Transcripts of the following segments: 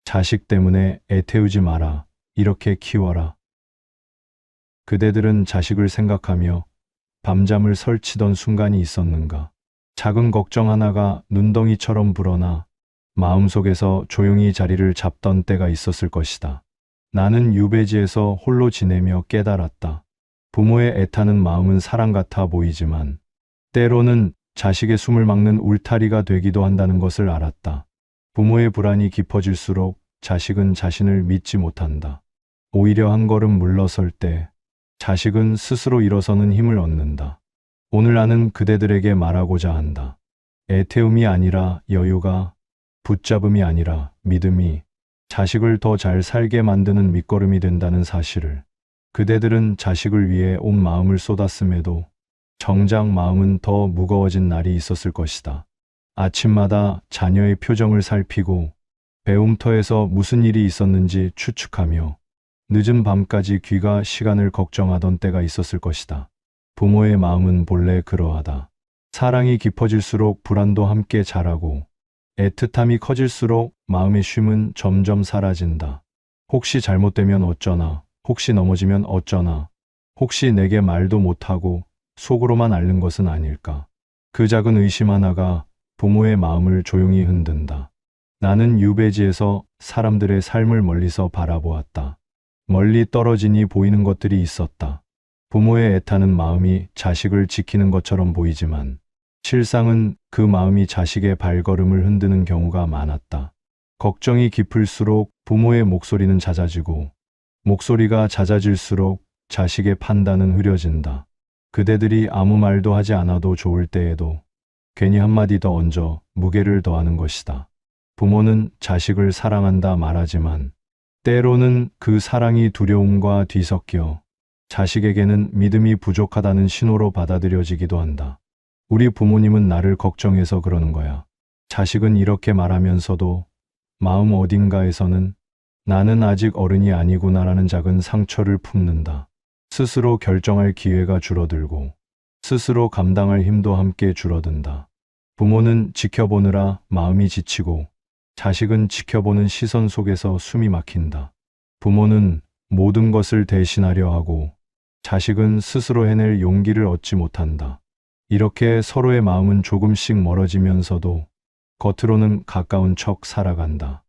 자식 때문에 애태우지 마라. 이렇게 키워라. 그대들은 자식을 생각하며 밤잠을 설치던 순간이 있었는가. 작은 걱정 하나가 눈덩이처럼 불어나 마음속에서 조용히 자리를 잡던 때가 있었을 것이다. 나는 유배지에서 홀로 지내며 깨달았다. 부모의 애타는 마음은 사랑 같아 보이지만 때로는 자식의 숨을 막는 울타리가 되기도 한다는 것을 알았다. 부모의 불안이 깊어질수록 자식은 자신을 믿지 못한다. 오히려 한 걸음 물러설 때 자식은 스스로 일어서는 힘을 얻는다. 오늘 나는 그대들에게 말하고자 한다. 애태움이 아니라 여유가, 붙잡음이 아니라 믿음이 자식을 더 잘 살게 만드는 밑거름이 된다는 사실을. 그대들은 자식을 위해 온 마음을 쏟았음에도 정작 마음은 더 무거워진 날이 있었을 것이다. 아침마다 자녀의 표정을 살피고 배움터에서 무슨 일이 있었는지 추측하며 늦은 밤까지 귀가 시간을 걱정하던 때가 있었을 것이다. 부모의 마음은 본래 그러하다. 사랑이 깊어질수록 불안도 함께 자라고 애틋함이 커질수록 마음의 쉼은 점점 사라진다. 혹시 잘못되면 어쩌나, 혹시 넘어지면 어쩌나, 혹시 내게 말도 못하고 속으로만 앓는 것은 아닐까. 그 작은 의심 하나가 부모의 마음을 조용히 흔든다. 나는 유배지에서 사람들의 삶을 멀리서 바라보았다. 멀리 떨어지니 보이는 것들이 있었다. 부모의 애타는 마음이 자식을 지키는 것처럼 보이지만 실상은 그 마음이 자식의 발걸음을 흔드는 경우가 많았다. 걱정이 깊을수록 부모의 목소리는 잦아지고 목소리가 잦아질수록 자식의 판단은 흐려진다. 그대들이 아무 말도 하지 않아도 좋을 때에도 괜히 한마디 더 얹어 무게를 더하는 것이다. 부모는 자식을 사랑한다 말하지만 때로는 그 사랑이 두려움과 뒤섞여 자식에게는 믿음이 부족하다는 신호로 받아들여지기도 한다. 우리 부모님은 나를 걱정해서 그러는 거야. 자식은 이렇게 말하면서도 마음 어딘가에서는 나는 아직 어른이 아니구나라는 작은 상처를 품는다. 스스로 결정할 기회가 줄어들고 스스로 감당할 힘도 함께 줄어든다. 부모는 지켜보느라 마음이 지치고 자식은 지켜보는 시선 속에서 숨이 막힌다. 부모는 모든 것을 대신하려 하고 자식은 스스로 해낼 용기를 얻지 못한다. 이렇게 서로의 마음은 조금씩 멀어지면서도 겉으로는 가까운 척 살아간다.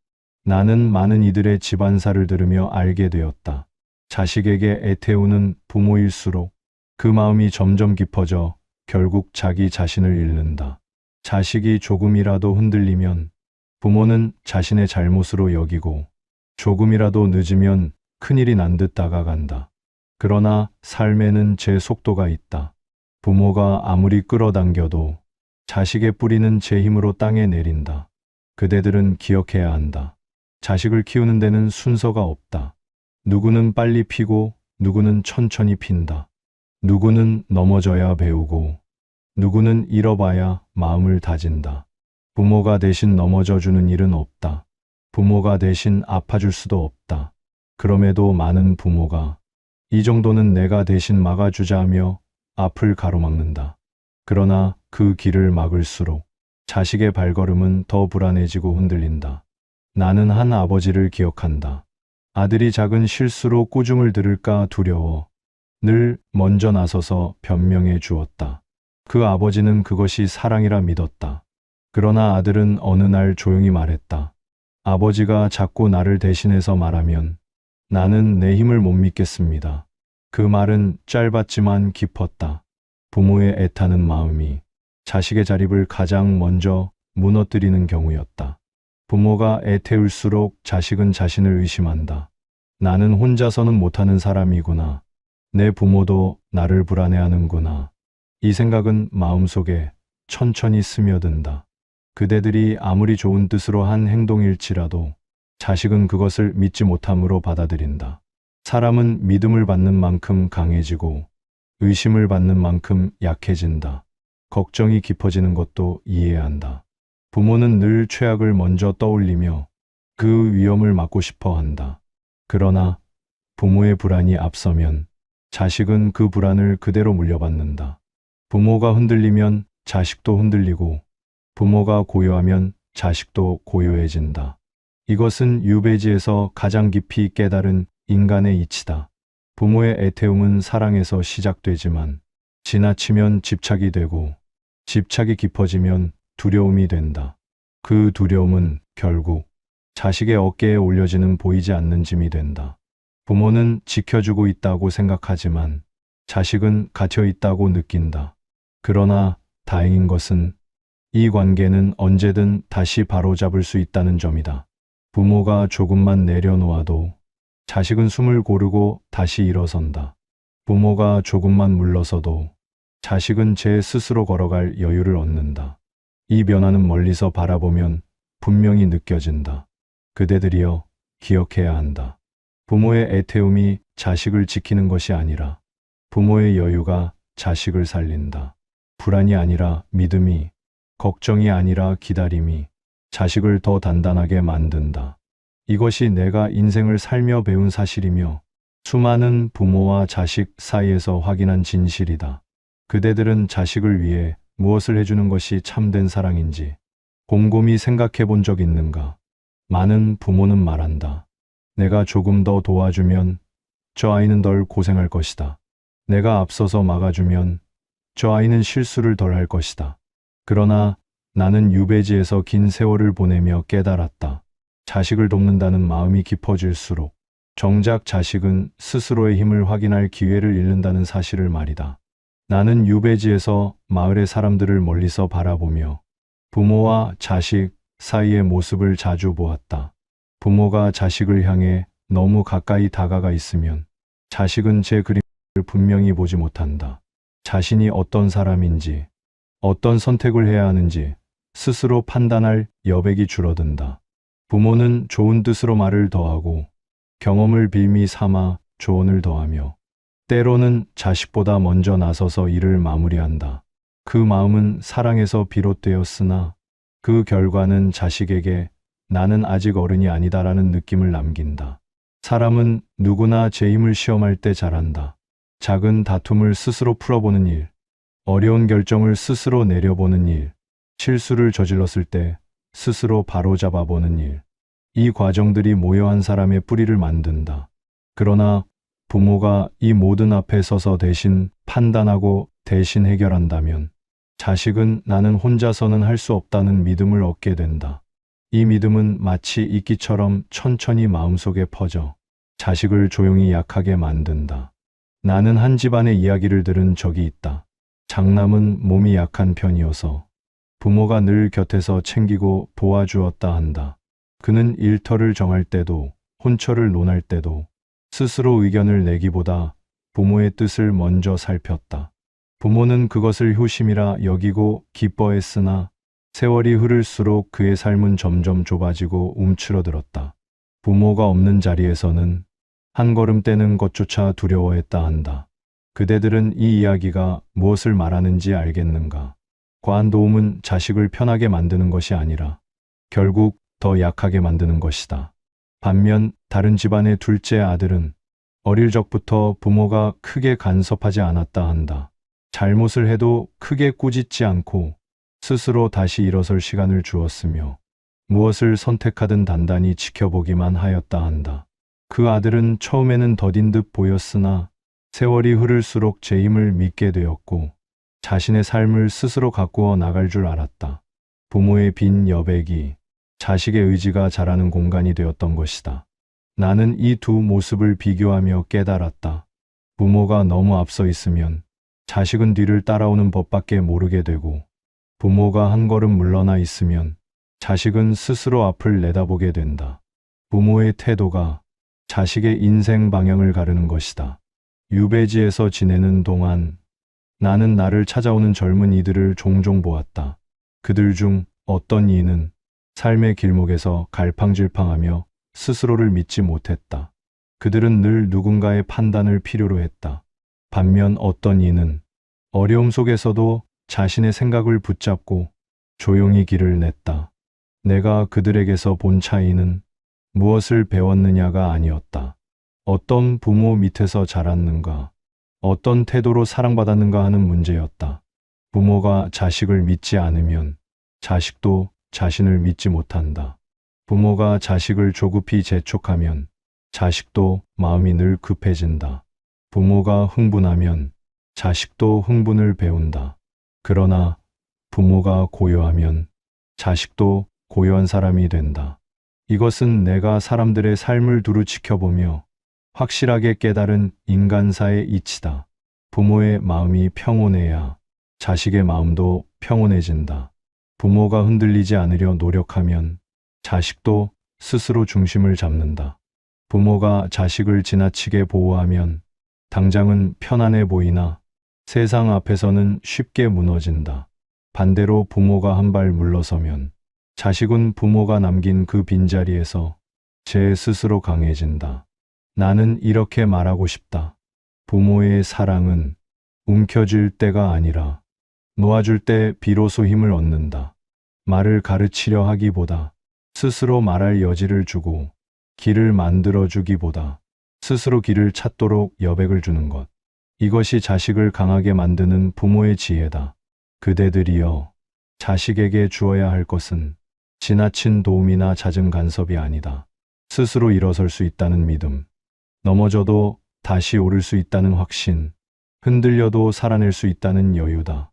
나는 많은 이들의 집안사를 들으며 알게 되었다. 자식에게 애태우는 부모일수록 그 마음이 점점 깊어져 결국 자기 자신을 잃는다. 자식이 조금이라도 흔들리면 부모는 자신의 잘못으로 여기고 조금이라도 늦으면 큰일이 난 듯 다가간다. 그러나 삶에는 제 속도가 있다. 부모가 아무리 끌어당겨도 자식의 뿌리는 제 힘으로 땅에 내린다. 그대들은 기억해야 한다. 자식을 키우는 데는 순서가 없다. 누구는 빨리 피고 누구는 천천히 핀다. 누구는 넘어져야 배우고 누구는 잃어봐야 마음을 다진다. 부모가 대신 넘어져 주는 일은 없다. 부모가 대신 아파줄 수도 없다. 그럼에도 많은 부모가 이 정도는 내가 대신 막아주자 하며 앞을 가로막는다. 그러나 그 길을 막을수록 자식의 발걸음은 더 불안해지고 흔들린다. 나는 한 아버지를 기억한다. 아들이 작은 실수로 꾸중을 들을까 두려워 늘 먼저 나서서 변명해 주었다. 그 아버지는 그것이 사랑이라 믿었다. 그러나 아들은 어느 날 조용히 말했다. 아버지가 자꾸 나를 대신해서 말하면 나는 내 힘을 못 믿겠습니다. 그 말은 짧았지만 깊었다. 부모의 애타는 마음이 자식의 자립을 가장 먼저 무너뜨리는 경우였다. 부모가 애태울수록 자식은 자신을 의심한다. 나는 혼자서는 못하는 사람이구나. 내 부모도 나를 불안해하는구나. 이 생각은 마음속에 천천히 스며든다. 그대들이 아무리 좋은 뜻으로 한 행동일지라도 자식은 그것을 믿지 못함으로 받아들인다. 사람은 믿음을 받는 만큼 강해지고 의심을 받는 만큼 약해진다. 걱정이 깊어지는 것도 이해해야 한다. 부모는 늘 최악을 먼저 떠올리며 그 위험을 막고 싶어 한다. 그러나 부모의 불안이 앞서면 자식은 그 불안을 그대로 물려받는다. 부모가 흔들리면 자식도 흔들리고 부모가 고요하면 자식도 고요해진다. 이것은 유배지에서 가장 깊이 깨달은 인간의 이치다. 부모의 애태움은 사랑에서 시작되지만 지나치면 집착이 되고 집착이 깊어지면 두려움이 된다. 그 두려움은 결국 자식의 어깨에 올려지는 보이지 않는 짐이 된다. 부모는 지켜주고 있다고 생각하지만 자식은 갇혀 있다고 느낀다. 그러나 다행인 것은 이 관계는 언제든 다시 바로잡을 수 있다는 점이다. 부모가 조금만 내려놓아도 자식은 숨을 고르고 다시 일어선다. 부모가 조금만 물러서도 자식은 제 스스로 걸어갈 여유를 얻는다. 이 변화는 멀리서 바라보면 분명히 느껴진다. 그대들이여 기억해야 한다. 부모의 애태움이 자식을 지키는 것이 아니라 부모의 여유가 자식을 살린다. 불안이 아니라 믿음이, 걱정이 아니라 기다림이 자식을 더 단단하게 만든다. 이것이 내가 인생을 살며 배운 사실이며 수많은 부모와 자식 사이에서 확인한 진실이다. 그대들은 자식을 위해 무엇을 해주는 것이 참된 사랑인지 곰곰이 생각해 본 적 있는가? 많은 부모는 말한다. 내가 조금 더 도와주면 저 아이는 덜 고생할 것이다. 내가 앞서서 막아주면 저 아이는 실수를 덜 할 것이다. 그러나 나는 유배지에서 긴 세월을 보내며 깨달았다. 자식을 돕는다는 마음이 깊어질수록 정작 자식은 스스로의 힘을 확인할 기회를 잃는다는 사실을 말이다. 나는 유배지에서 마을의 사람들을 멀리서 바라보며 부모와 자식 사이의 모습을 자주 보았다. 부모가 자식을 향해 너무 가까이 다가가 있으면 자식은 제 그림을 분명히 보지 못한다. 자신이 어떤 사람인지, 어떤 선택을 해야 하는지 스스로 판단할 여백이 줄어든다. 부모는 좋은 뜻으로 말을 더하고 경험을 빌미 삼아 조언을 더하며 때로는 자식보다 먼저 나서서 일을 마무리한다. 그 마음은 사랑에서 비롯되었으나 그 결과는 자식에게 나는 아직 어른이 아니다라는 느낌을 남긴다. 사람은 누구나 제 힘을 시험할 때 잘한다. 작은 다툼을 스스로 풀어보는 일, 어려운 결정을 스스로 내려보는 일, 실수를 저질렀을 때 스스로 바로잡아보는 일. 이 과정들이 모여 한 사람의 뿌리를 만든다. 그러나 부모가 이 모든 앞에 서서 대신 판단하고 대신 해결한다면 자식은 나는 혼자서는 할 수 없다는 믿음을 얻게 된다. 이 믿음은 마치 이끼처럼 천천히 마음속에 퍼져 자식을 조용히 약하게 만든다. 나는 한 집안의 이야기를 들은 적이 있다. 장남은 몸이 약한 편이어서 부모가 늘 곁에서 챙기고 도와주었다 한다. 그는 일터를 정할 때도 혼처를 논할 때도 스스로 의견을 내기보다 부모의 뜻을 먼저 살폈다. 부모는 그것을 효심이라 여기고 기뻐했으나 세월이 흐를수록 그의 삶은 점점 좁아지고 움츠러들었다. 부모가 없는 자리에서는 한 걸음 떼는 것조차 두려워했다 한다. 그대들은 이 이야기가 무엇을 말하는지 알겠는가? 과한 도움은 자식을 편하게 만드는 것이 아니라 결국 더 약하게 만드는 것이다. 반면 다른 집안의 둘째 아들은 어릴 적부터 부모가 크게 간섭하지 않았다 한다. 잘못을 해도 크게 꾸짖지 않고 스스로 다시 일어설 시간을 주었으며 무엇을 선택하든 단단히 지켜보기만 하였다 한다. 그 아들은 처음에는 더딘 듯 보였으나 세월이 흐를수록 제 힘을 믿게 되었고 자신의 삶을 스스로 가꾸어 나갈 줄 알았다. 부모의 빈 여백이 자식의 의지가 자라는 공간이 되었던 것이다. 나는 이 두 모습을 비교하며 깨달았다. 부모가 너무 앞서 있으면 자식은 뒤를 따라오는 법밖에 모르게 되고 부모가 한 걸음 물러나 있으면 자식은 스스로 앞을 내다보게 된다. 부모의 태도가 자식의 인생 방향을 가르는 것이다. 유배지에서 지내는 동안 나는 나를 찾아오는 젊은 이들을 종종 보았다. 그들 중 어떤 이는 삶의 길목에서 갈팡질팡하며 스스로를 믿지 못했다. 그들은 늘 누군가의 판단을 필요로 했다. 반면 어떤 이는 어려움 속에서도 자신의 생각을 붙잡고 조용히 길을 냈다. 내가 그들에게서 본 차이는 무엇을 배웠느냐가 아니었다. 어떤 부모 밑에서 자랐는가, 어떤 태도로 사랑받았는가 하는 문제였다. 부모가 자식을 믿지 않으면 자식도 자신을 믿지 못한다. 부모가 자식을 조급히 재촉하면 자식도 마음이 늘 급해진다. 부모가 흥분하면 자식도 흥분을 배운다. 그러나 부모가 고요하면 자식도 고요한 사람이 된다. 이것은 내가 사람들의 삶을 두루 지켜보며 확실하게 깨달은 인간사의 이치다. 부모의 마음이 평온해야 자식의 마음도 평온해진다. 부모가 흔들리지 않으려 노력하면 자식도 스스로 중심을 잡는다. 부모가 자식을 지나치게 보호하면 당장은 편안해 보이나 세상 앞에서는 쉽게 무너진다. 반대로 부모가 한 발 물러서면 자식은 부모가 남긴 그 빈자리에서 제 스스로 강해진다. 나는 이렇게 말하고 싶다. 부모의 사랑은 움켜쥘 때가 아니라 놓아줄 때 비로소 힘을 얻는다. 말을 가르치려 하기보다 스스로 말할 여지를 주고 길을 만들어주기보다 스스로 길을 찾도록 여백을 주는 것. 이것이 자식을 강하게 만드는 부모의 지혜다. 그대들이여, 자식에게 주어야 할 것은 지나친 도움이나 잦은 간섭이 아니다. 스스로 일어설 수 있다는 믿음, 넘어져도 다시 오를 수 있다는 확신, 흔들려도 살아낼 수 있다는 여유다.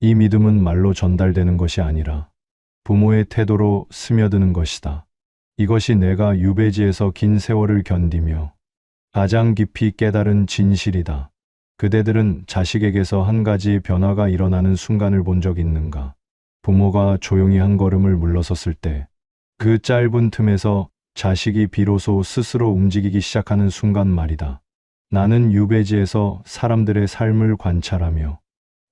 이 믿음은 말로 전달되는 것이 아니라 부모의 태도로 스며드는 것이다. 이것이 내가 유배지에서 긴 세월을 견디며 가장 깊이 깨달은 진실이다. 그대들은 자식에게서 한 가지 변화가 일어나는 순간을 본 적 있는가? 부모가 조용히 한 걸음을 물러섰을 때 그 짧은 틈에서 자식이 비로소 스스로 움직이기 시작하는 순간 말이다. 나는 유배지에서 사람들의 삶을 관찰하며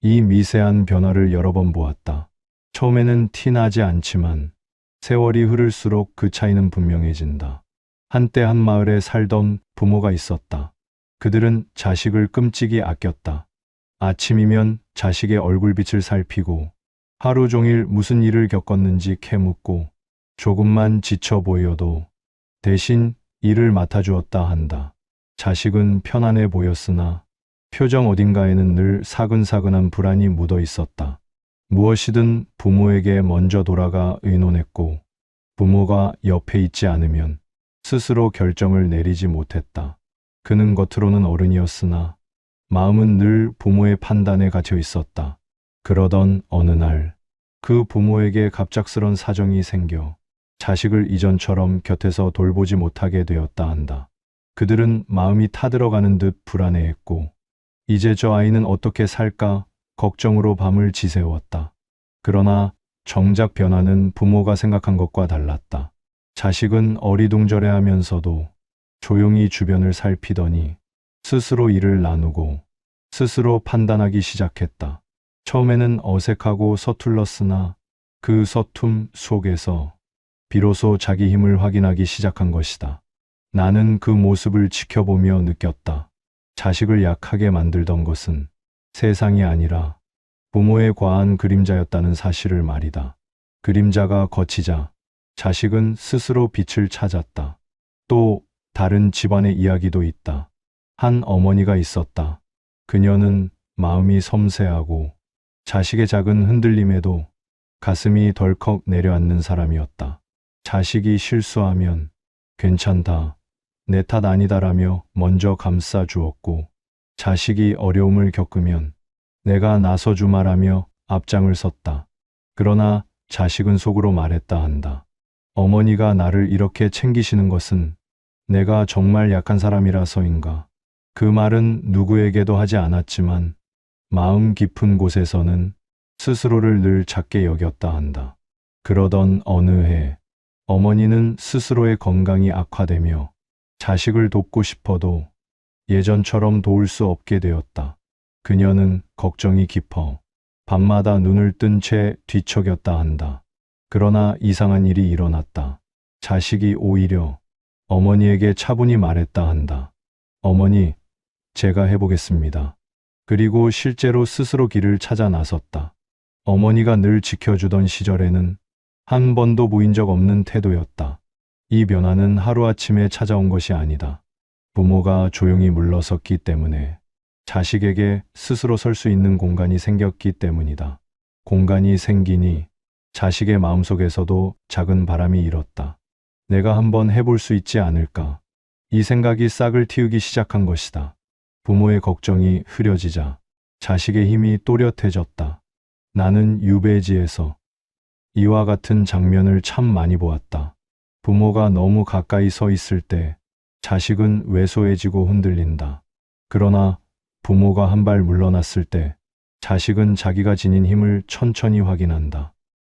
이 미세한 변화를 여러 번 보았다. 처음에는 티나지 않지만 세월이 흐를수록 그 차이는 분명해진다. 한때 한 마을에 살던 부모가 있었다. 그들은 자식을 끔찍이 아꼈다. 아침이면 자식의 얼굴빛을 살피고 하루 종일 무슨 일을 겪었는지 캐묻고 조금만 지쳐 보여도 대신 일을 맡아주었다 한다. 자식은 편안해 보였으나 표정 어딘가에는 늘 사근사근한 불안이 묻어 있었다. 무엇이든 부모에게 먼저 돌아가 의논했고 부모가 옆에 있지 않으면 스스로 결정을 내리지 못했다. 그는 겉으로는 어른이었으나 마음은 늘 부모의 판단에 갇혀 있었다. 그러던 어느 날 그 부모에게 갑작스런 사정이 생겨 자식을 이전처럼 곁에서 돌보지 못하게 되었다 한다. 그들은 마음이 타들어가는 듯 불안해했고 이제 저 아이는 어떻게 살까 걱정으로 밤을 지새웠다. 그러나 정작 변화는 부모가 생각한 것과 달랐다. 자식은 어리둥절해하면서도 조용히 주변을 살피더니 스스로 일을 나누고 스스로 판단하기 시작했다. 처음에는 어색하고 서툴렀으나 그 서툼 속에서 비로소 자기 힘을 확인하기 시작한 것이다. 나는 그 모습을 지켜보며 느꼈다. 자식을 약하게 만들던 것은 세상이 아니라 부모의 과한 그림자였다는 사실을 말이다. 그림자가 거치자 자식은 스스로 빛을 찾았다. 또 다른 집안의 이야기도 있다. 한 어머니가 있었다. 그녀는 마음이 섬세하고 자식의 작은 흔들림에도 가슴이 덜컥 내려앉는 사람이었다. 자식이 실수하면 괜찮다, 내 탓 아니다라며 먼저 감싸 주었고 자식이 어려움을 겪으면 내가 나서주마라며 앞장을 섰다. 그러나 자식은 속으로 말했다 한다. 어머니가 나를 이렇게 챙기시는 것은 내가 정말 약한 사람이라서인가? 그 말은 누구에게도 하지 않았지만 마음 깊은 곳에서는 스스로를 늘 작게 여겼다 한다. 그러던 어느 해 어머니는 스스로의 건강이 악화되며 자식을 돕고 싶어도 예전처럼 도울 수 없게 되었다. 그녀는 걱정이 깊어 밤마다 눈을 뜬 채 뒤척였다 한다. 그러나 이상한 일이 일어났다. 자식이 오히려 어머니에게 차분히 말했다 한다. 어머니, 제가 해보겠습니다. 그리고 실제로 스스로 길을 찾아 나섰다. 어머니가 늘 지켜주던 시절에는 한 번도 보인 적 없는 태도였다. 이 변화는 하루아침에 찾아온 것이 아니다. 부모가 조용히 물러섰기 때문에 자식에게 스스로 설 수 있는 공간이 생겼기 때문이다. 공간이 생기니 자식의 마음속에서도 작은 바람이 일었다. 내가 한번 해볼 수 있지 않을까? 이 생각이 싹을 틔우기 시작한 것이다. 부모의 걱정이 흐려지자 자식의 힘이 또렷해졌다. 나는 유배지에서 이와 같은 장면을 참 많이 보았다. 부모가 너무 가까이 서 있을 때 자식은 왜소해지고 흔들린다. 그러나 부모가 한 발 물러났을 때 자식은 자기가 지닌 힘을 천천히 확인한다.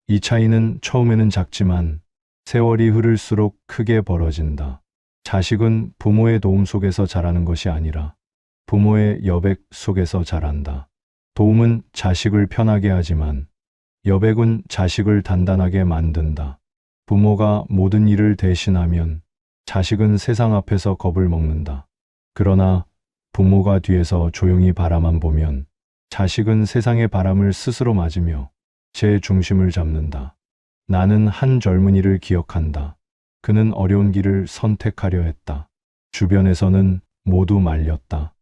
이 차이는 처음에는 작지만 세월이 흐를수록 크게 벌어진다. 자식은 부모의 도움 속에서 자라는 것이 아니라 부모의 여백 속에서 자란다. 도움은 자식을 편하게 하지만 여백은 자식을 단단하게 만든다. 부모가 모든 일을 대신하면 자식은 세상 앞에서 겁을 먹는다. 그러나 부모가 뒤에서 조용히 바라만 보면 자식은 세상의 바람을 스스로 맞으며 제 중심을 잡는다. 나는 한 젊은이를 기억한다. 그는 어려운 길을 선택하려 했다. 주변에서는 모두 말렸다.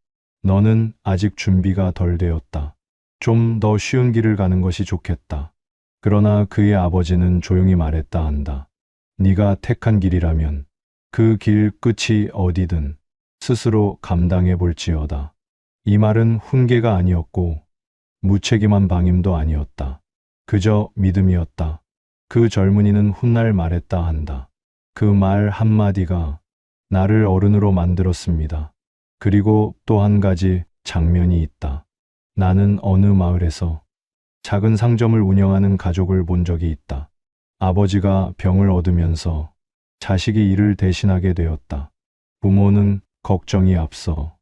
너는 아직 준비가 덜 되었다. 좀 더 쉬운 길을 가는 것이 좋겠다. 그러나 그의 아버지는 조용히 말했다 한다. 네가 택한 길이라면 그 길 끝이 어디든 스스로 감당해 볼지어다. 이 말은 훈계가 아니었고 무책임한 방임도 아니었다. 그저 믿음이었다. 그 젊은이는 훗날 말했다 한다. 그 말 한마디가 나를 어른으로 만들었습니다. 그리고 또 한 가지 장면이 있다. 나는 어느 마을에서 작은 상점을 운영하는 가족을 본 적이 있다. 아버지가 병을 얻으면서 자식이 일을 대신하게 되었다. 부모는 걱정이 앞서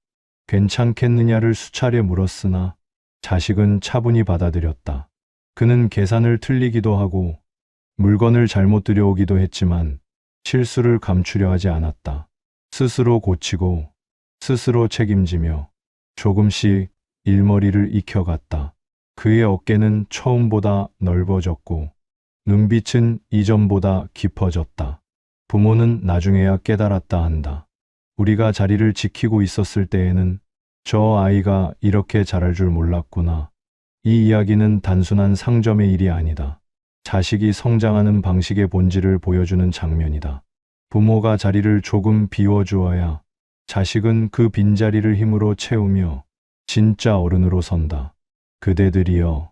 괜찮겠느냐를 수차례 물었으나 자식은 차분히 받아들였다. 그는 계산을 틀리기도 하고 물건을 잘못 들여오기도 했지만 실수를 감추려 하지 않았다. 스스로 고치고 스스로 책임지며 조금씩 일머리를 익혀갔다. 그의 어깨는 처음보다 넓어졌고 눈빛은 이전보다 깊어졌다. 부모는 나중에야 깨달았다 한다. 우리가 자리를 지키고 있었을 때에는 저 아이가 이렇게 자랄 줄 몰랐구나. 이 이야기는 단순한 상점의 일이 아니다. 자식이 성장하는 방식의 본질을 보여주는 장면이다. 부모가 자리를 조금 비워주어야 자식은 그 빈자리를 힘으로 채우며 진짜 어른으로 선다. 그대들이여,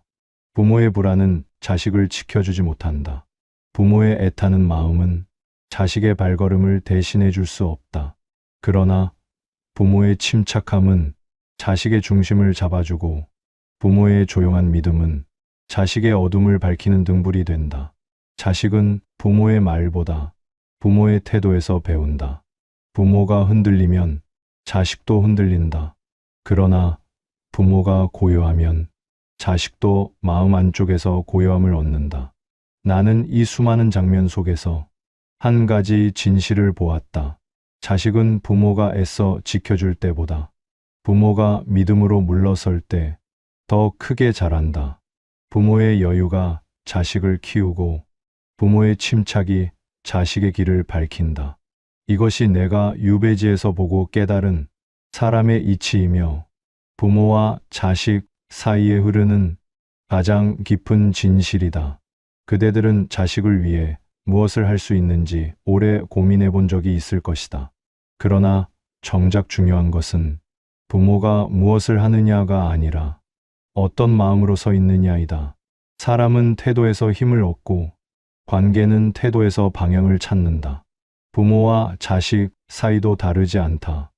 부모의 불안은 자식을 지켜주지 못한다. 부모의 애타는 마음은 자식의 발걸음을 대신해 줄 수 없다. 그러나 부모의 침착함은 자식의 중심을 잡아주고 부모의 조용한 믿음은 자식의 어둠을 밝히는 등불이 된다. 자식은 부모의 말보다 부모의 태도에서 배운다. 부모가 흔들리면 자식도 흔들린다. 그러나 부모가 고요하면 자식도 마음 안쪽에서 고요함을 얻는다. 나는 이 수많은 장면 속에서 한 가지 진실을 보았다. 자식은 부모가 애써 지켜줄 때보다 부모가 믿음으로 물러설 때 더 크게 자란다. 부모의 여유가 자식을 키우고 부모의 침착이 자식의 길을 밝힌다. 이것이 내가 유배지에서 보고 깨달은 사람의 이치이며 부모와 자식 사이에 흐르는 가장 깊은 진실이다. 그대들은 자식을 위해 무엇을 할 수 있는지 오래 고민해 본 적이 있을 것이다. 그러나 정작 중요한 것은 부모가 무엇을 하느냐가 아니라 어떤 마음으로 서 있느냐이다. 사람은 태도에서 힘을 얻고 관계는 태도에서 방향을 찾는다. 부모와 자식 사이도 다르지 않다.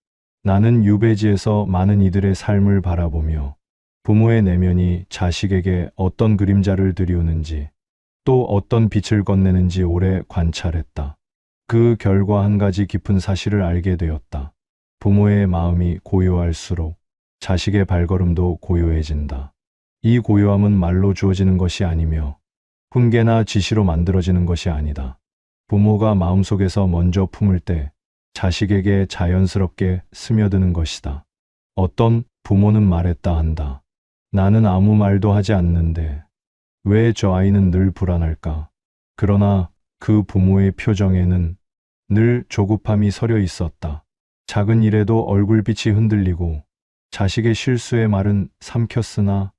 나는 유배지에서 많은 이들의 삶을 바라보며 부모의 내면이 자식에게 어떤 그림자를 드리우는지 또 어떤 빛을 건네는지 오래 관찰했다. 그 결과 한 가지 깊은 사실을 알게 되었다. 부모의 마음이 고요할수록 자식의 발걸음도 고요해진다. 이 고요함은 말로 주어지는 것이 아니며 훈계나 지시로 만들어지는 것이 아니다. 부모가 마음속에서 먼저 품을 때 자식에게 자연스럽게 스며드는 것이다. 어떤 부모는 말했다 한다. 나는 아무 말도 하지 않는데 왜 저 아이는 늘 불안할까? 그러나 그 부모의 표정에는 늘 조급함이 서려 있었다. 작은 일에도 얼굴빛이 흔들리고 자식의 실수의 말은 삼켰으나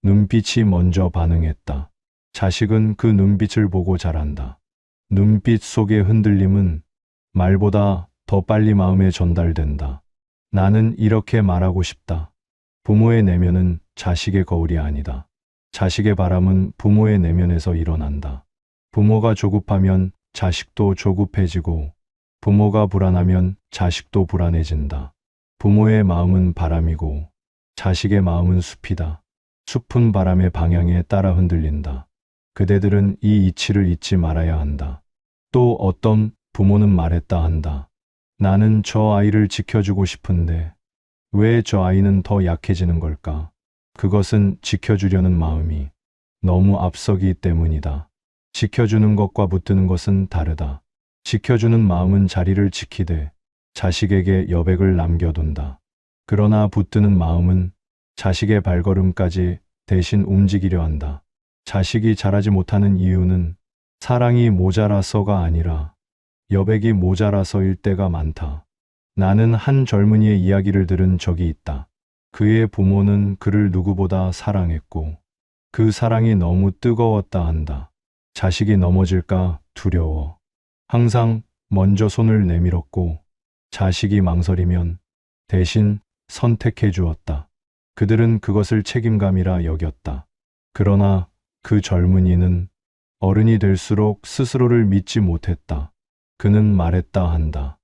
눈빛이 먼저 반응했다. 자식은 그 눈빛을 보고 자란다. 눈빛 속의 흔들림은 말보다 더 빨리 마음에 전달된다. 나는 이렇게 말하고 싶다. 부모의 내면은 자식의 거울이 아니다. 자식의 바람은 부모의 내면에서 일어난다. 부모가 조급하면 자식도 조급해지고, 부모가 불안하면 자식도 불안해진다. 부모의 마음은 바람이고, 자식의 마음은 숲이다. 숲은 바람의 방향에 따라 흔들린다. 그대들은 이 이치를 잊지 말아야 한다. 또 어떤 부모는 말했다 한다. 나는 저 아이를 지켜주고 싶은데 왜 저 아이는 더 약해지는 걸까? 그것은 지켜주려는 마음이 너무 앞서기 때문이다. 지켜주는 것과 붙드는 것은 다르다. 지켜주는 마음은 자리를 지키되 자식에게 여백을 남겨둔다. 그러나 붙드는 마음은 자식의 발걸음까지 대신 움직이려 한다. 자식이 자라지 못하는 이유는 사랑이 모자라서가 아니라 여백이 모자라서일 때가 많다. 나는 한 젊은이의 이야기를 들은 적이 있다. 그의 부모는 그를 누구보다 사랑했고 그 사랑이 너무 뜨거웠다 한다. 자식이 넘어질까 두려워. 항상 먼저 손을 내밀었고 자식이 망설이면 대신 선택해 주었다. 그들은 그것을 책임감이라 여겼다. 그러나 그 젊은이는 어른이 될수록 스스로를 믿지 못했다. 그는 말했다 한다.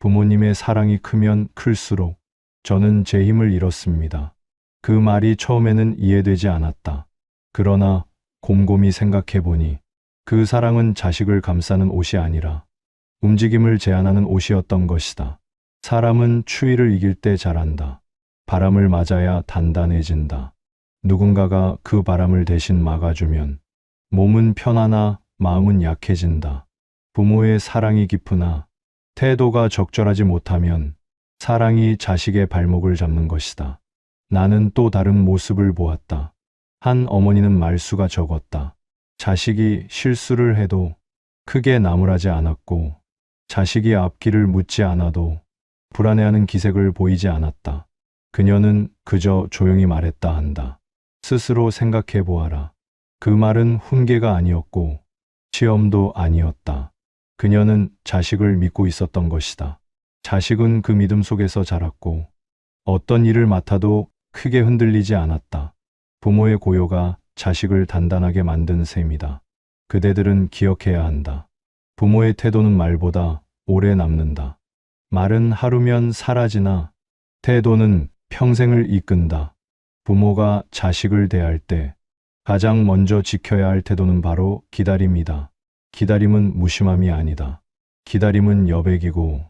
부모님의 사랑이 크면 클수록 저는 제 힘을 잃었습니다. 그 말이 처음에는 이해되지 않았다. 그러나 곰곰이 생각해 보니 그 사랑은 자식을 감싸는 옷이 아니라 움직임을 제한하는 옷이었던 것이다. 사람은 추위를 이길 때 잘한다. 바람을 맞아야 단단해진다. 누군가가 그 바람을 대신 막아주면 몸은 편하나 마음은 약해진다. 부모의 사랑이 깊으나 태도가 적절하지 못하면 사랑이 자식의 발목을 잡는 것이다. 나는 또 다른 모습을 보았다. 한 어머니는 말수가 적었다. 자식이 실수를 해도 크게 나무라지 않았고 자식이 앞길을 묻지 않아도 불안해하는 기색을 보이지 않았다. 그녀는 그저 조용히 말했다 한다. 스스로 생각해 보아라. 그 말은 훈계가 아니었고 시험도 아니었다. 그녀는 자식을 믿고 있었던 것이다. 자식은 그 믿음 속에서 자랐고 어떤 일을 맡아도 크게 흔들리지 않았다. 부모의 고요가 자식을 단단하게 만든 셈이다. 그대들은 기억해야 한다. 부모의 태도는 말보다 오래 남는다. 말은 하루면 사라지나 태도는 평생을 이끈다. 부모가 자식을 대할 때 가장 먼저 지켜야 할 태도는 바로 기다림이다. 기다림은 무심함이 아니다. 기다림은 여백이고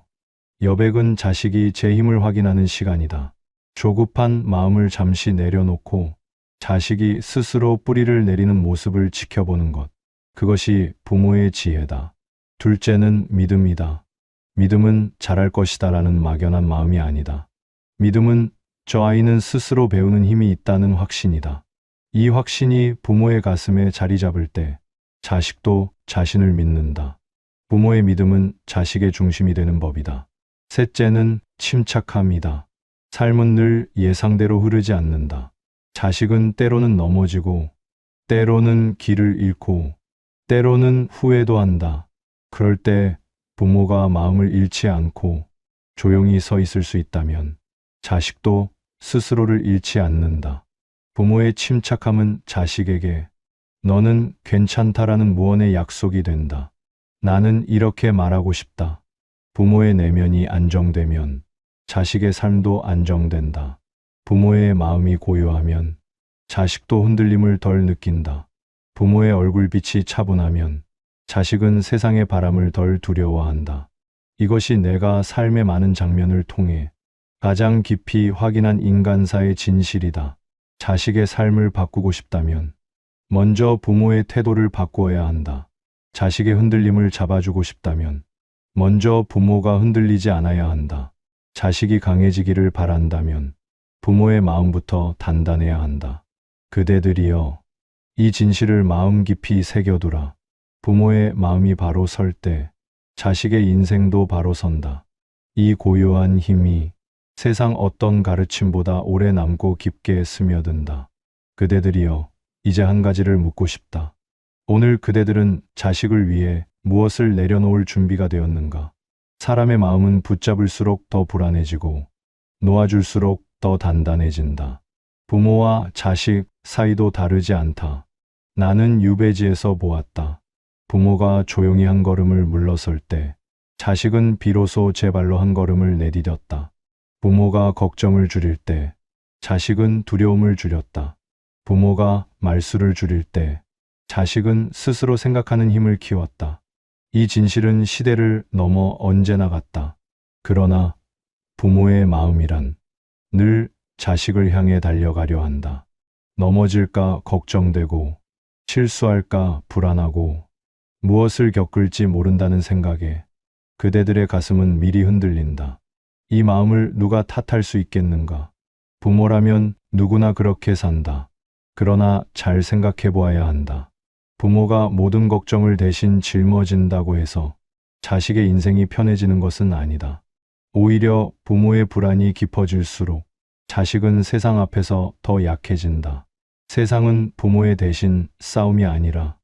여백은 자식이 제 힘을 확인하는 시간이다. 조급한 마음을 잠시 내려놓고 자식이 스스로 뿌리를 내리는 모습을 지켜보는 것. 그것이 부모의 지혜다. 둘째는 믿음이다. 믿음은 잘할 것이다라는 막연한 마음이 아니다. 믿음은 저 아이는 스스로 배우는 힘이 있다는 확신이다. 이 확신이 부모의 가슴에 자리 잡을 때 자식도 자신을 믿는다. 부모의 믿음은 자식의 중심이 되는 법이다. 셋째는 침착함이다. 삶은 늘 예상대로 흐르지 않는다. 자식은 때로는 넘어지고, 때로는 길을 잃고, 때로는 후회도 한다. 그럴 때 부모가 마음을 잃지 않고 조용히 서 있을 수 있다면 자식도 스스로를 잃지 않는다. 부모의 침착함은 자식에게 너는 괜찮다라는 무언의 약속이 된다. 나는 이렇게 말하고 싶다. 부모의 내면이 안정되면 자식의 삶도 안정된다. 부모의 마음이 고요하면 자식도 흔들림을 덜 느낀다. 부모의 얼굴빛이 차분하면 자식은 세상의 바람을 덜 두려워한다. 이것이 내가 삶의 많은 장면을 통해 가장 깊이 확인한 인간사의 진실이다. 자식의 삶을 바꾸고 싶다면 먼저 부모의 태도를 바꾸어야 한다. 자식의 흔들림을 잡아주고 싶다면 먼저 부모가 흔들리지 않아야 한다. 자식이 강해지기를 바란다면 부모의 마음부터 단단해야 한다. 그대들이여, 이 진실을 마음 깊이 새겨두라. 부모의 마음이 바로 설 때 자식의 인생도 바로 선다. 이 고요한 힘이 세상 어떤 가르침보다 오래 남고 깊게 스며든다. 그대들이여, 이제 한 가지를 묻고 싶다. 오늘 그대들은 자식을 위해 무엇을 내려놓을 준비가 되었는가? 사람의 마음은 붙잡을수록 더 불안해지고 놓아줄수록 더 단단해진다. 부모와 자식 사이도 다르지 않다. 나는 유배지에서 보았다. 부모가 조용히 한 걸음을 물러설 때 자식은 비로소 제 발로 한 걸음을 내디뎠다. 부모가 걱정을 줄일 때 자식은 두려움을 줄였다. 부모가 말수를 줄일 때 자식은 스스로 생각하는 힘을 키웠다. 이 진실은 시대를 넘어 언제나 같다. 그러나 부모의 마음이란 늘 자식을 향해 달려가려 한다. 넘어질까 걱정되고 실수할까 불안하고 무엇을 겪을지 모른다는 생각에 그대들의 가슴은 미리 흔들린다. 이 마음을 누가 탓할 수 있겠는가? 부모라면 누구나 그렇게 산다. 그러나 잘 생각해 보아야 한다. 부모가 모든 걱정을 대신 짊어진다고 해서 자식의 인생이 편해지는 것은 아니다. 오히려 부모의 불안이 깊어질수록 자식은 세상 앞에서 더 약해진다. 세상은 부모의 대신 싸움이 아니라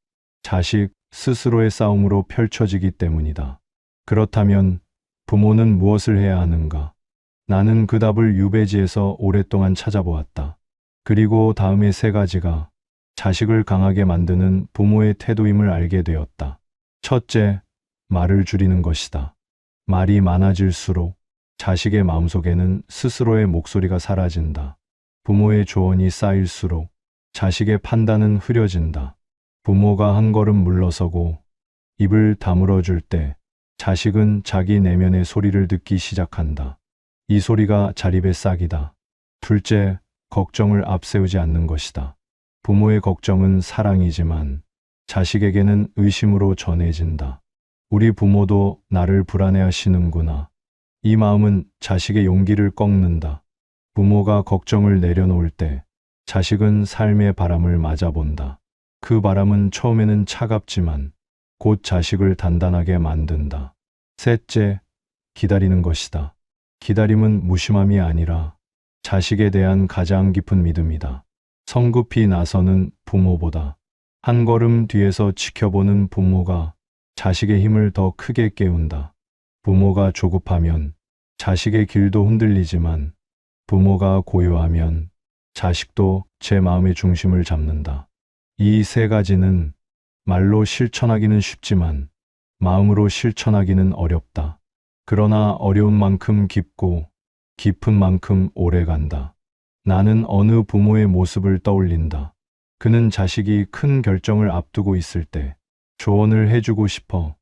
자식 스스로의 싸움으로 펼쳐지기 때문이다. 그렇다면 부모는 무엇을 해야 하는가? 나는 그 답을 유배지에서 오랫동안 찾아보았다. 그리고 다음의 세 가지가 자식을 강하게 만드는 부모의 태도임을 알게 되었다. 첫째, 말을 줄이는 것이다. 말이 많아질수록 자식의 마음속에는 스스로의 목소리가 사라진다. 부모의 조언이 쌓일수록 자식의 판단은 흐려진다. 부모가 한 걸음 물러서고 입을 다물어 줄 때 자식은 자기 내면의 소리를 듣기 시작한다. 이 소리가 자립의 싹이다. 둘째, 걱정을 앞세우지 않는 것이다. 부모의 걱정은 사랑이지만 자식에게는 의심으로 전해진다. 우리 부모도 나를 불안해하시는구나. 이 마음은 자식의 용기를 꺾는다. 부모가 걱정을 내려놓을 때 자식은 삶의 바람을 맞아본다. 그 바람은 처음에는 차갑지만 곧 자식을 단단하게 만든다. 셋째, 기다리는 것이다. 기다림은 무심함이 아니라 자식에 대한 가장 깊은 믿음이다. 성급히 나서는 부모보다 한 걸음 뒤에서 지켜보는 부모가 자식의 힘을 더 크게 깨운다. 부모가 조급하면 자식의 길도 흔들리지만 부모가 고요하면 자식도 제 마음의 중심을 잡는다. 이 세 가지는 말로 실천하기는 쉽지만 마음으로 실천하기는 어렵다. 그러나 어려운 만큼 깊고 깊은 만큼 오래 간다. 나는 어느 부모의 모습을 떠올린다. 그는 자식이 큰 결정을 앞두고 있을 때 조언을 해주고 싶어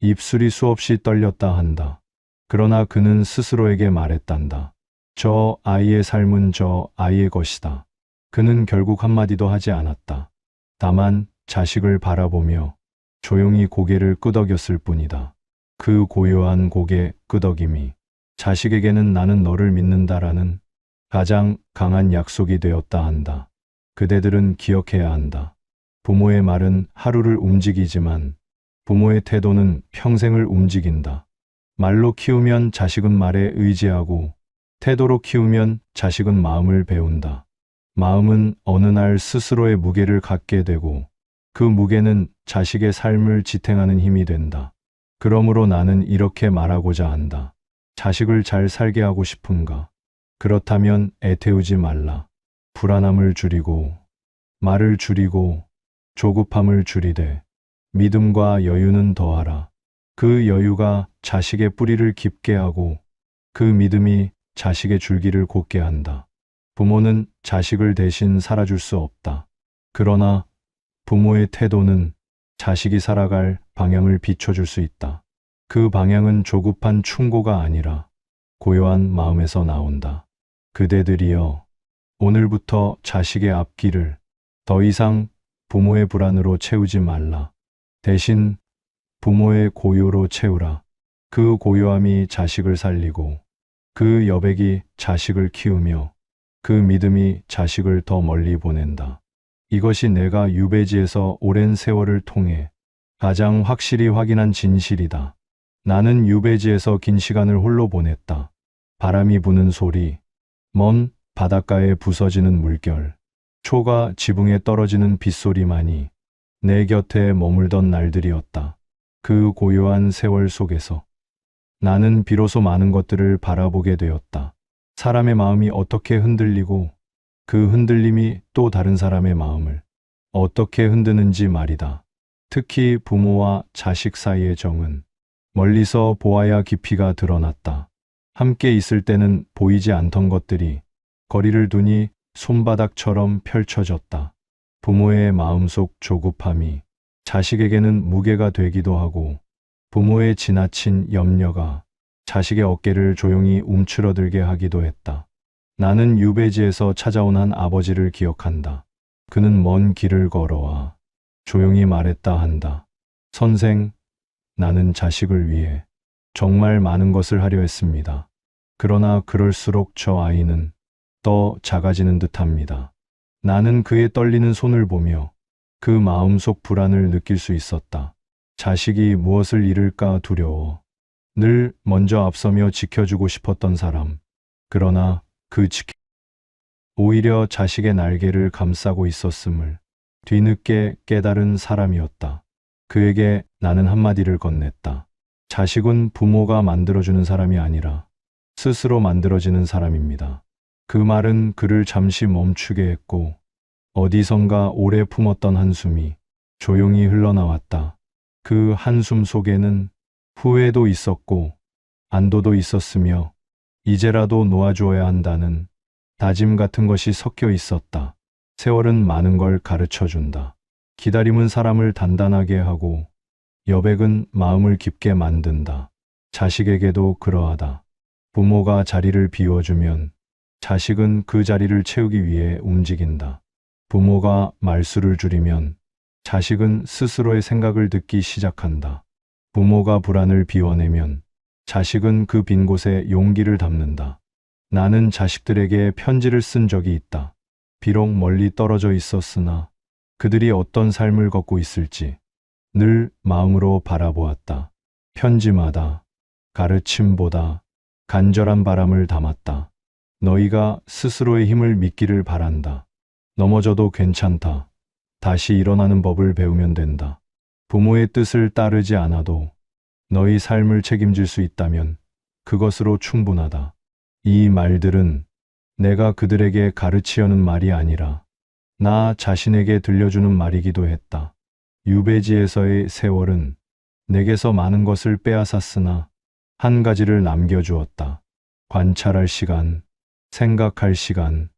입술이 수없이 떨렸다 한다. 그러나 그는 스스로에게 말했단다. 저 아이의 삶은 저 아이의 것이다. 그는 결국 한마디도 하지 않았다. 다만 자식을 바라보며 조용히 고개를 끄덕였을 뿐이다. 그 고요한 고개 끄덕임이 자식에게는 나는 너를 믿는다라는 가장 강한 약속이 되었다 한다. 그대들은 기억해야 한다. 부모의 말은 하루를 움직이지만 부모의 태도는 평생을 움직인다. 말로 키우면 자식은 말에 의지하고 태도로 키우면 자식은 마음을 배운다. 마음은 어느 날 스스로의 무게를 갖게 되고 그 무게는 자식의 삶을 지탱하는 힘이 된다. 그러므로 나는 이렇게 말하고자 한다. 자식을 잘 살게 하고 싶은가? 그렇다면 애태우지 말라. 불안함을 줄이고 말을 줄이고 조급함을 줄이되 믿음과 여유는 더하라. 그 여유가 자식의 뿌리를 깊게 하고 그 믿음이 자식의 줄기를 곧게 한다. 부모는 자식을 대신 살아줄 수 없다. 그러나 부모의 태도는 자식이 살아갈 방향을 비춰줄 수 있다. 그 방향은 조급한 충고가 아니라 고요한 마음에서 나온다. 그대들이여, 오늘부터 자식의 앞길을 더 이상 부모의 불안으로 채우지 말라. 대신 부모의 고요로 채우라. 그 고요함이 자식을 살리고 그 여백이 자식을 키우며 그 믿음이 자식을 더 멀리 보낸다. 이것이 내가 유배지에서 오랜 세월을 통해 가장 확실히 확인한 진실이다. 나는 유배지에서 긴 시간을 홀로 보냈다. 바람이 부는 소리, 먼 바닷가에 부서지는 물결, 초가 지붕에 떨어지는 빗소리만이 내 곁에 머물던 날들이었다. 그 고요한 세월 속에서 나는 비로소 많은 것들을 바라보게 되었다. 사람의 마음이 어떻게 흔들리고 그 흔들림이 또 다른 사람의 마음을 어떻게 흔드는지 말이다. 특히 부모와 자식 사이의 정은 멀리서 보아야 깊이가 드러났다. 함께 있을 때는 보이지 않던 것들이 거리를 두니 손바닥처럼 펼쳐졌다. 부모의 마음속 조급함이 자식에게는 무게가 되기도 하고 부모의 지나친 염려가 자식의 어깨를 조용히 움츠러들게 하기도 했다. 나는 유배지에서 찾아온 한 아버지를 기억한다. 그는 먼 길을 걸어와 조용히 말했다 한다. 선생, 나는 자식을 위해 정말 많은 것을 하려 했습니다. 그러나 그럴수록 저 아이는 더 작아지는 듯합니다. 나는 그의 떨리는 손을 보며 그 마음속 불안을 느낄 수 있었다. 자식이 무엇을 잃을까 두려워 늘 먼저 앞서며 지켜주고 싶었던 사람. 그러나 그 오히려 자식의 날개를 감싸고 있었음을 뒤늦게 깨달은 사람이었다. 그에게 나는 한마디를 건넸다. 자식은 부모가 만들어주는 사람이 아니라 스스로 만들어지는 사람입니다. 그 말은 그를 잠시 멈추게 했고 어디선가 오래 품었던 한숨이 조용히 흘러나왔다. 그 한숨 속에는 후회도 있었고 안도도 있었으며 이제라도 놓아주어야 한다는 다짐 같은 것이 섞여 있었다. 세월은 많은 걸 가르쳐 준다. 기다림은 사람을 단단하게 하고 여백은 마음을 깊게 만든다. 자식에게도 그러하다. 부모가 자리를 비워주면 자식은 그 자리를 채우기 위해 움직인다. 부모가 말수를 줄이면 자식은 스스로의 생각을 듣기 시작한다. 부모가 불안을 비워내면 자식은 그 빈 곳에 용기를 담는다. 나는 자식들에게 편지를 쓴 적이 있다. 비록 멀리 떨어져 있었으나 그들이 어떤 삶을 걷고 있을지 늘 마음으로 바라보았다. 편지마다 가르침보다 간절한 바람을 담았다. 너희가 스스로의 힘을 믿기를 바란다. 넘어져도 괜찮다. 다시 일어나는 법을 배우면 된다. 부모의 뜻을 따르지 않아도 너희 삶을 책임질 수 있다면 그것으로 충분하다. 이 말들은 내가 그들에게 가르치려는 말이 아니라 나 자신에게 들려주는 말이기도 했다. 유배지에서의 세월은 내게서 많은 것을 빼앗았으나 한 가지를 남겨주었다. 관찰할 시간, 생각할 시간,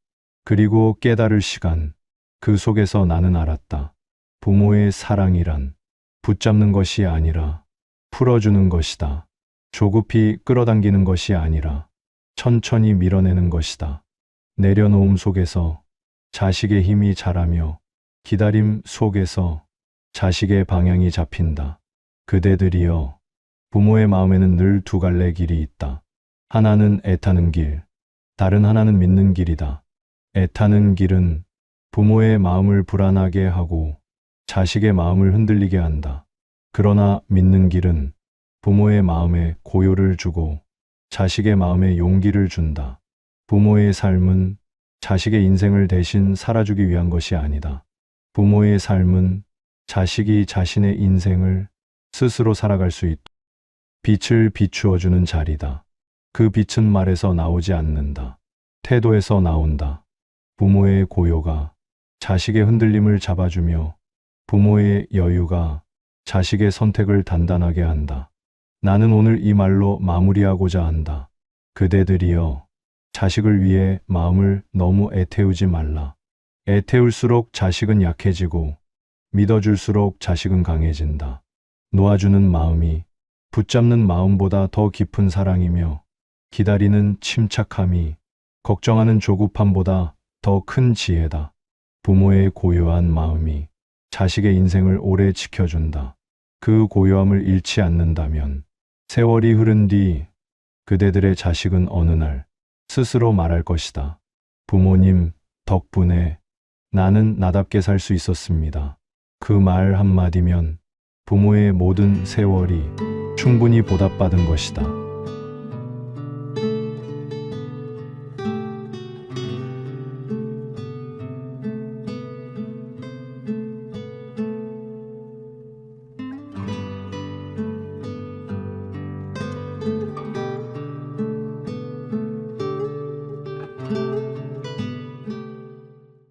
그리고 깨달을 시간. 그 속에서 나는 알았다. 부모의 사랑이란 붙잡는 것이 아니라 풀어주는 것이다. 조급히 끌어당기는 것이 아니라 천천히 밀어내는 것이다. 내려놓음 속에서 자식의 힘이 자라며 기다림 속에서 자식의 방향이 잡힌다. 그대들이여, 부모의 마음에는 늘 두 갈래 길이 있다. 하나는 애타는 길, 다른 하나는 믿는 길이다. 애타는 길은 부모의 마음을 불안하게 하고 자식의 마음을 흔들리게 한다. 그러나 믿는 길은 부모의 마음에 고요를 주고 자식의 마음에 용기를 준다. 부모의 삶은 자식의 인생을 대신 살아주기 위한 것이 아니다. 부모의 삶은 자식이 자신의 인생을 스스로 살아갈 수 있도록 빛을 비추어주는 자리다. 그 빛은 말에서 나오지 않는다. 태도에서 나온다. 부모의 고요가 자식의 흔들림을 잡아주며 부모의 여유가 자식의 선택을 단단하게 한다. 나는 오늘 이 말로 마무리하고자 한다. 그대들이여, 자식을 위해 마음을 너무 애태우지 말라. 애태울수록 자식은 약해지고 믿어줄수록 자식은 강해진다. 놓아주는 마음이 붙잡는 마음보다 더 깊은 사랑이며 기다리는 침착함이 걱정하는 조급함보다 더 큰 지혜다. 부모의 고요한 마음이 자식의 인생을 오래 지켜준다. 그 고요함을 잃지 않는다면 세월이 흐른 뒤 그대들의 자식은 어느 날 스스로 말할 것이다. 부모님 덕분에 나는 나답게 살 수 있었습니다. 그 말 한마디면 부모의 모든 세월이 충분히 보답받은 것이다.